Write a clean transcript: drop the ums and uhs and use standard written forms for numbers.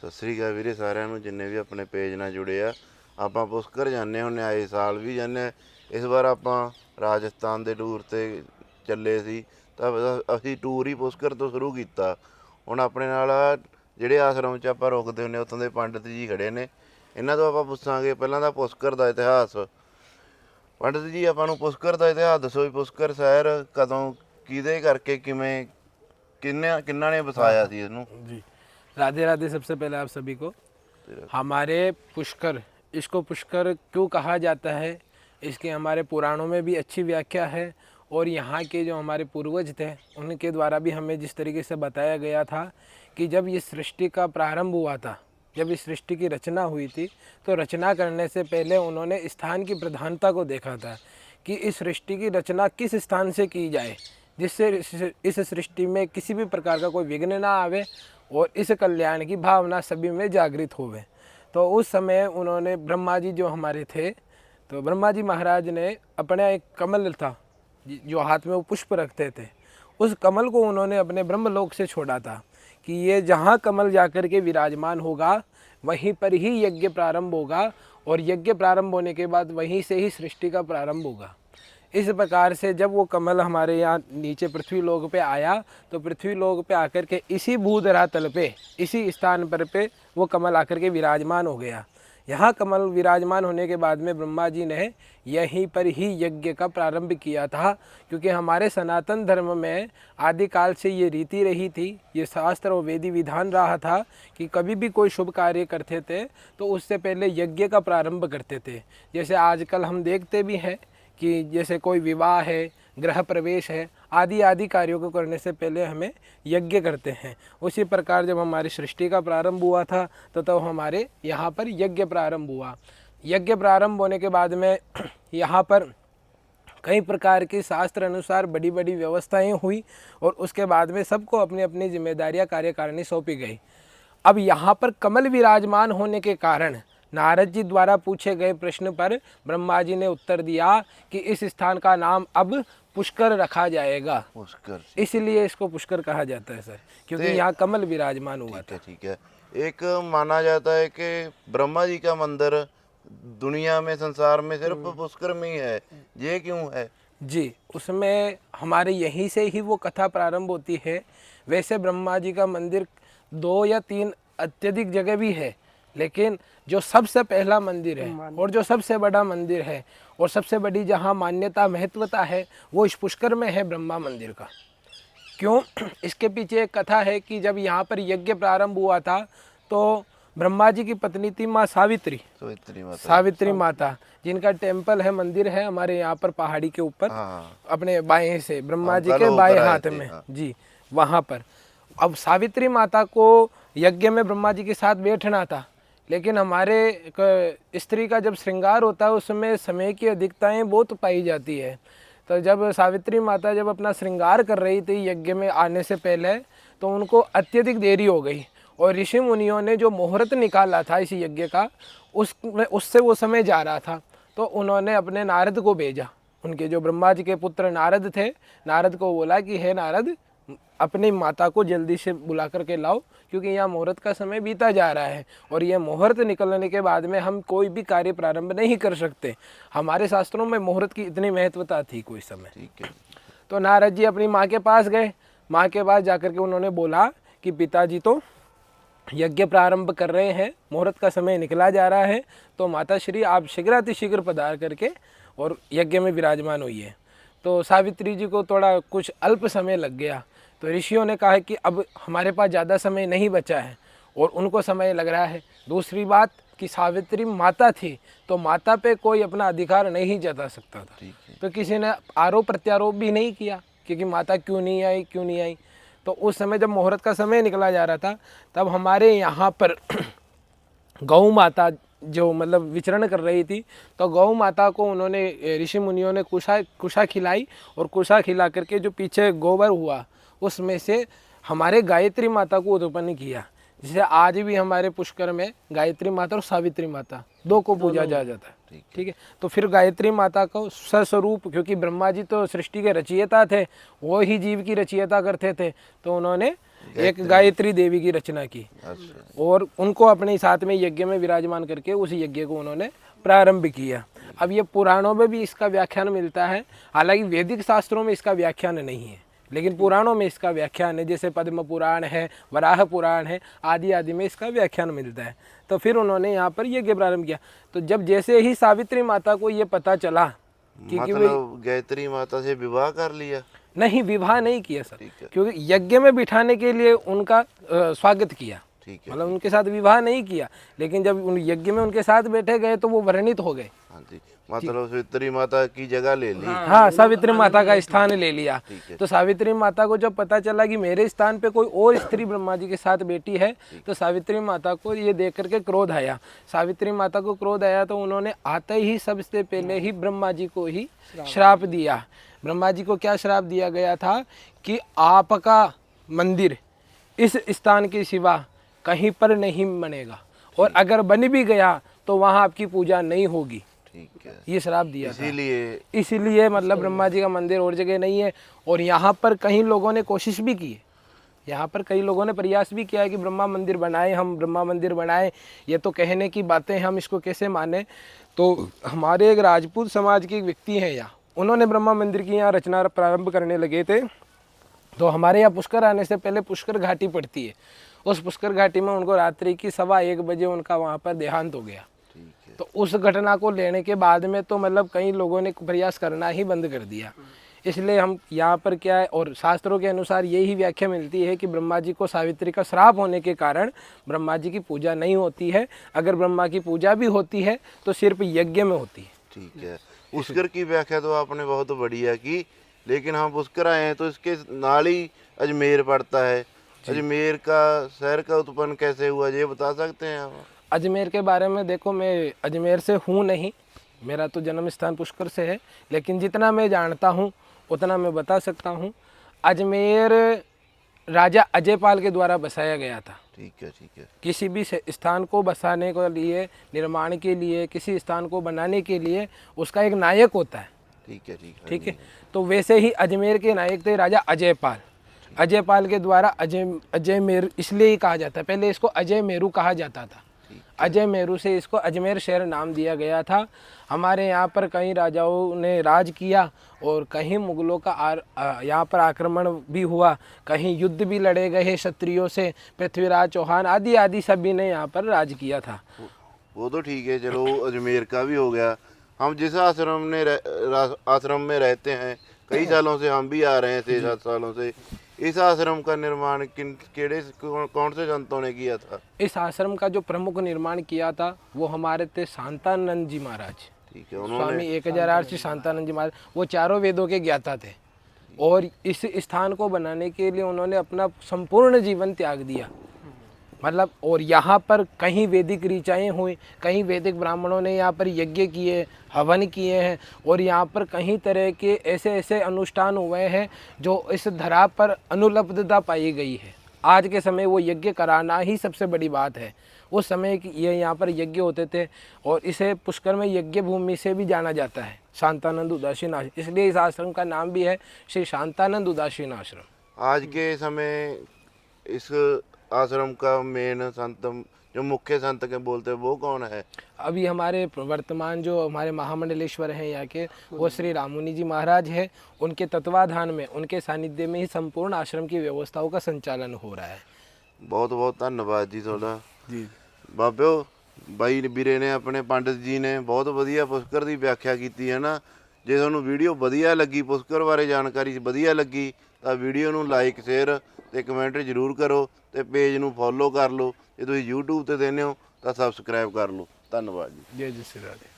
ਸਤਿ ਸ੍ਰੀ ਅਕਾਲ ਵੀਰੇ ਸਾਰਿਆਂ ਨੂੰ ਜਿੰਨੇ ਵੀ ਆਪਣੇ ਪੇਜ ਨਾਲ ਜੁੜੇ ਆ। ਆਪਾਂ ਪੁਸ਼ਕਰ ਜਾਂਦੇ ਹੁੰਦੇ ਆਏ ਸਾਲ ਵੀ ਜਾਂਦੇ। ਇਸ ਵਾਰ ਆਪਾਂ ਰਾਜਸਥਾਨ ਦੇ ਟੂਰ 'ਤੇ ਚੱਲੇ ਸੀ ਤਾਂ ਅਸੀਂ ਟੂਰ ਹੀ ਪੁਸ਼ਕਰ ਤੋਂ ਸ਼ੁਰੂ ਕੀਤਾ। ਹੁਣ ਆਪਣੇ ਨਾਲ ਜਿਹੜੇ ਆਸ਼ਰਮ 'ਚ ਆਪਾਂ ਰੁਕਦੇ ਹੁੰਦੇ ਉੱਥੋਂ ਦੇ ਪੰਡਿਤ ਜੀ ਖੜੇ ਨੇ, ਇਹਨਾਂ ਤੋਂ ਆਪਾਂ ਪੁੱਛਾਂਗੇ ਪਹਿਲਾਂ ਤਾਂ ਪੁਸ਼ਕਰ ਦਾ ਇਤਿਹਾਸ। ਪੰਡਿਤ ਜੀ ਆਪਾਂ ਨੂੰ ਪੁਸ਼ਕਰ ਦਾ ਇਤਿਹਾਸ ਦੱਸੋ ਵੀ ਪੁਸ਼ਕਰ ਸ਼ਹਿਰ ਕਦੋਂ, ਕਿਹਦੇ ਕਰਕੇ, ਕਿਵੇਂ, ਕਿੰਨਾ ਨੇ ਵਸਾਇਆ ਸੀ ਇਹਨੂੰ। जी राधे राधे। सबसे पहले आप सभी को हमारे पुष्कर, इसको पुष्कर क्यों कहा जाता है, इसके हमारे पुराणों में भी अच्छी व्याख्या है और यहाँ के जो हमारे पूर्वज थे उनके द्वारा भी हमें जिस तरीके से बताया गया था कि जब ये सृष्टि का प्रारंभ हुआ था, जब इस सृष्टि की रचना हुई थी, तो रचना करने से पहले उन्होंने स्थान की प्रधानता को देखा था कि इस सृष्टि की रचना किस स्थान से की जाए जिससे इस सृष्टि में किसी भी प्रकार का कोई विघ्न ना आवे और इस कल्याण की भावना सभी में जागृत होवे। तो उस समय उन्होंने ब्रह्मा जी जो हमारे थे, तो ब्रह्मा जी महाराज ने अपना एक कमल था जो हाथ में वो पुष्प रखते थे, उस कमल को उन्होंने अपने ब्रह्मलोक से छोड़ा था कि ये जहाँ कमल जाकर के विराजमान होगा वहीं पर ही यज्ञ प्रारंभ होगा और यज्ञ प्रारंभ होने के बाद वहीं से ही सृष्टि का प्रारंभ होगा। इस प्रकार से जब वो कमल हमारे यहाँ नीचे पृथ्वी लोक पे आया तो पृथ्वी लोक पे आकर के इसी भूधरा तल पे, इसी स्थान पर पे वो कमल आकर के विराजमान हो गया। यहाँ कमल विराजमान होने के बाद में ब्रह्मा जी ने यहीं पर ही यज्ञ का प्रारंभ किया था, क्योंकि हमारे सनातन धर्म में आदिकाल से ये रीति रही थी, ये शास्त्र और वेदी विधान रहा था कि कभी भी कोई शुभ कार्य करते थे तो उससे पहले यज्ञ का प्रारंभ करते थे। जैसे आजकल हम देखते भी हैं कि जैसे कोई विवाह है, गृह प्रवेश है, आदि आदि कार्यों को करने से पहले हमें यज्ञ करते हैं। उसी प्रकार जब हमारी सृष्टि का प्रारंभ हुआ था तो तब हमारे यहाँ पर यज्ञ प्रारंभ हुआ। यज्ञ प्रारंभ होने के बाद में यहाँ पर कई प्रकार की शास्त्र अनुसार बड़ी बड़ी व्यवस्थाएं हुई और उसके बाद में सबको अपनी अपनी जिम्मेदारियाँ कार्यकारिणी सौंपी गई। अब यहाँ पर कमल विराजमान होने के कारण नारद जी द्वारा पूछे गए प्रश्न पर ब्रह्मा जी ने उत्तर दिया कि इस स्थान का नाम अब पुष्कर रखा जाएगा। पुष्कर, इसलिए इसको पुष्कर कहा जाता है सर, क्योंकि यहाँ कमल विराजमान हुआ था। ठीक है। एक माना जाता है कि ब्रह्मा जी का मंदिर दुनिया में, संसार में सिर्फ पुष्कर में ही है, ये क्यों है? जी, उसमें हमारे यहीं से ही वो कथा प्रारंभ होती है। वैसे ब्रह्मा जी का मंदिर 2 या 3 अत्यधिक जगह भी है, लेकिन जो सबसे पहला मंदिर है और जो सबसे बड़ा मंदिर है और सबसे बड़ी जहाँ मान्यता महत्वता है वो इस पुष्कर में है ब्रह्मा मंदिर का। क्यों? इसके पीछे एक कथा है कि जब यहाँ पर यज्ञ प्रारंभ हुआ था तो ब्रह्मा जी की पत्नी थी माँ सावित्री माता, जिनका टेम्पल है, मंदिर है हमारे यहाँ पर पहाड़ी के ऊपर, अपने बाएं से ब्रह्मा जी के बाएं हाथ में जी, वहाँ पर। अब सावित्री माता को यज्ञ में ब्रह्मा जी के साथ बैठना था, लेकिन हमारे स्त्री का जब श्रृंगार होता है उसमें समय की अधिकताएं बहुत पाई जाती है। तो जब सावित्री माता जब अपना श्रृंगार कर रही थी यज्ञ में आने से पहले, तो उनको अत्यधिक देरी हो गई और ऋषि मुनियों ने जो मुहूर्त निकाला था इस यज्ञ का, उससे वो समय जा रहा था। तो उन्होंने अपने नारद को भेजा, उनके जो ब्रह्मा जी के पुत्र नारद थे, नारद को बोला कि हे नारद, अपनी माता को जल्दी से बुला करके लाओ, क्योंकि यहाँ मुहूर्त का समय बीता जा रहा है और यह मुहूर्त निकलने के बाद में हम कोई भी कार्य प्रारंभ नहीं कर सकते। हमारे शास्त्रों में मुहूर्त की इतनी महत्वता थी कोई समय। ठीक है। तो नारद जी अपनी माँ के पास गए। माँ के पास जाकर के उन्होंने बोला कि पिताजी तो यज्ञ प्रारंभ कर रहे हैं, मुहूर्त का समय निकला जा रहा है, तो माता श्री आप शीघ्रातिशीघ्र पधार करके और यज्ञ में विराजमान हुई है। तो सावित्री जी को थोड़ा कुछ अल्प समय लग गया, तो ऋषियों ने कहा कि अब हमारे पास ज़्यादा समय नहीं बचा है और उनको समय लग रहा है। दूसरी बात कि सावित्री माता थी, तो माता पे कोई अपना अधिकार नहीं जता सकता था, तो किसी ने आरोप प्रत्यारोप भी नहीं किया क्योंकि माता क्यों नहीं आई। तो उस समय जब मुहूर्त का समय निकला जा रहा था, तब हमारे यहाँ पर गौ माता जो मतलब विचरण कर रही थी, तो गौ माता को उन्होंने ऋषि मुनियों ने कुशा खिलाई और कुशा खिला करके जो पीछे गोबर हुआ उसमें से हमारे गायत्री माता को उत्पन्न किया। जिसे आज भी हमारे पुष्कर में गायत्री माता और सावित्री माता दो को पूजा जाता है। ठीक है। तो फिर गायत्री माता को सस्वरूप, क्योंकि ब्रह्मा जी तो सृष्टि के रचयिता थे, वो ही जीव की रचयिता करते थे, तो उन्होंने एक गायत्री देवी की रचना की अच्छा। और उनको अपने साथ में यज्ञ में विराजमान करके उस यज्ञ को उन्होंने प्रारंभ किया। अब ये पुराणों में भी इसका व्याख्यान मिलता है, हालांकि वैदिक शास्त्रों में इसका व्याख्यान नहीं है, लेकिन पुराणों में इसका व्याख्यान है। जैसे पद्म पुराण है, वराह पुराण है, आदि आदि में इसका व्याख्यान मिलता है। तो फिर उन्होंने यहाँ पर यज्ञ प्रारंभ किया। तो जब जैसे ही सावित्री माता को ये पता चला कि मतलब गायत्री माता से विवाह कर लिया? नहीं, विवाह नहीं किया सर, ठीक है। क्योंकि यज्ञ में बिठाने के लिए उनका स्वागत किया, ठीक है। मतलब उनके साथ विवाह नहीं किया, लेकिन जब उन यज्ञ में उनके साथ बैठे गए तो वो वर्णित हो गए। हाँ जी, मतलब सावित्री माता की जगह ले ली। हाँ, सावित्री माता का स्थान ले लिया। ठीक है। तो सावित्री माता को जब पता चला कि मेरे स्थान पे कोई और स्त्री ब्रह्मा जी के साथ बैठी है, तो सावित्री माता को ये देख करके क्रोध आया। सावित्री माता को क्रोध आया तो उन्होंने आते ही सबसे पहले ही ब्रह्मा जी को ही श्राप दिया। ब्रह्मा जी को क्या श्राप दिया गया था कि आपका मंदिर इस स्थान के सिवा कहीं पर नहीं बनेगा, और अगर बन भी गया तो वहाँ आपकी पूजा नहीं होगी। ठीक है। ये श्राप दिया था। इसीलिए मतलब ब्रह्मा जी का मंदिर और जगह नहीं है। और यहाँ पर कई लोगों ने कोशिश भी की है, यहाँ पर कई लोगों ने प्रयास भी किया है कि ब्रह्मा मंदिर बनाए, हम ब्रह्मा मंदिर बनाए। ये तो कहने की बातें, हम इसको कैसे माने। तो हमारे एक राजपूत समाज के एक व्यक्ति हैं यहाँ, उन्होंने ब्रह्मा मंदिर की यहाँ रचना प्रारंभ करने लगे थे। तो हमारे यहाँ पुष्कर आने से पहले पुष्कर घाटी पड़ती है, उस पुष्कर घाटी में उनको रात्रि की 1:15 बजे उनका वहाँ पर देहांत हो गया। तो उस घटना को लेने के बाद में तो मतलब कई लोगों ने प्रयास करना ही बंद कर दिया। इसलिए हम यहाँ पर क्या है, और शास्त्रों के अनुसार यही व्याख्या मिलती है कि ब्रह्मा जी को सावित्री का श्राप होने के कारण ब्रह्मा जी की पूजा नहीं होती है। अगर ब्रह्मा की पूजा भी होती है तो सिर्फ यज्ञ में होती है। ठीक है। पुष्कर की व्याख्या तो आपने बहुत बढ़िया की, लेकिन हम पुष्कर आए हैं तो इसके नाल ही अजमेर पड़ता है। अजमेर का शहर का उत्पन्न कैसे हुआ, ये बता सकते हैं आप? अजमेर के बारे में देखो, मैं अजमेर से हूँ नहीं, मेरा तो जन्म स्थान पुष्कर से है, लेकिन जितना मैं जानता हूँ उतना मैं बता सकता हूँ। अजमेर राजा अजयपाल के द्वारा बसाया गया था। ठीक है। ठीक है। किसी भी स्थान को बसाने के लिए, निर्माण के लिए, किसी स्थान को बनाने के लिए उसका एक नायक होता है। ठीक है। ठीक है। ठीक है। तो वैसे ही अजमेर के नायक थे राजा अजयपाल। अजयपाल के द्वारा अजयमेर इसलिए ही कहा जाता है, पहले इसको अजय मेरू कहा जाता था। अजय मेरू से इसको अजमेर शहर नाम दिया गया था। हमारे यहाँ पर कई राजाओं ने राज किया और कहीं मुगलों का यहाँ पर आक्रमण भी हुआ, कहीं युद्ध भी लड़े गए क्षत्रियों से। पृथ्वीराज चौहान आदि आदि सभी ने यहाँ पर राज किया था। वो तो ठीक है, चलो अजमेर का भी हो गया। हम जिस आश्रम में रहते हैं कई सालों से, हम भी आ रहे हैं 6-7 सालों से, इस आश्रम का निर्माण कौन से संतों ने किया था? इस आश्रम का जो प्रमुख निर्माण किया था वो हमारे थे शांतानंद जी महाराज। ठीक है। स्वामी 1008 श्री शांतानंद जी महाराज, वो चारों वेदों के ज्ञाता थे और इस स्थान को बनाने के लिए उन्होंने अपना संपूर्ण जीवन त्याग दिया। मतलब और यहाँ पर कहीं वैदिक ऋचाएँ हुई, कहीं वैदिक ब्राह्मणों ने यहाँ पर यज्ञ किए, हवन किए हैं, और यहाँ पर कहीं तरह के ऐसे ऐसे अनुष्ठान हुए हैं जो इस धरा पर अनुपलब्धता पाई गई है। आज के समय वो यज्ञ कराना ही सबसे बड़ी बात है। उस समय ये यहाँ पर यज्ञ होते थे और इसे पुष्कर में यज्ञ भूमि से भी जाना जाता है, शांतानंद उदासीन आश्रम, इसलिए इस आश्रम का नाम भी है श्री शांतानंद उदासीन आश्रम। आज के समय इस आश्रम का मेन संत, जो मुख्य संत के बोलते हैं, वो कौन है? अभी हमारे वर्तमान जो हमारे महामंडलेश्वर हैं यहाँ के, वो श्री रामुनि जी महाराज है। उनके तत्वाधान में, उनके सानिध्य में ही संपूर्ण आश्रम की व्यवस्थाओं का संचालन हो रहा है। बहुत बहुत धन्यवाद जी थोड़ा जी बाबिओ। ਬਾਈ ਵੀਰੇ ਨੇ, ਆਪਣੇ ਪੰਡਿਤ ਜੀ ਨੇ ਬਹੁਤ ਵਧੀਆ ਪੁਸ਼ਕਰ ਦੀ ਵਿਆਖਿਆ ਕੀਤੀ ਹੈ ਨਾ। ਜੇ ਤੁਹਾਨੂੰ ਵੀਡੀਓ ਵਧੀਆ ਲੱਗੀ, ਪੁਸ਼ਕਰ ਬਾਰੇ ਜਾਣਕਾਰੀ ਵਧੀਆ ਲੱਗੀ, ਤਾਂ ਵੀਡੀਓ ਨੂੰ ਲਾਈਕ, ਸ਼ੇਅਰ ਤੇ ਕਮੈਂਟ ਜ਼ਰੂਰ ਕਰੋ ਤੇ ਪੇਜ ਨੂੰ ਫੋਲੋ ਕਰ ਲਓ। ਜੇ ਤੁਸੀਂ YouTube ਤੇ ਦੇਖਦੇ ਹੋ ਤਾਂ ਸਬਸਕ੍ਰਾਈਬ ਕਰ ਲਓ। ਧੰਨਵਾਦ ਜੀ। जय जय श्री राधे।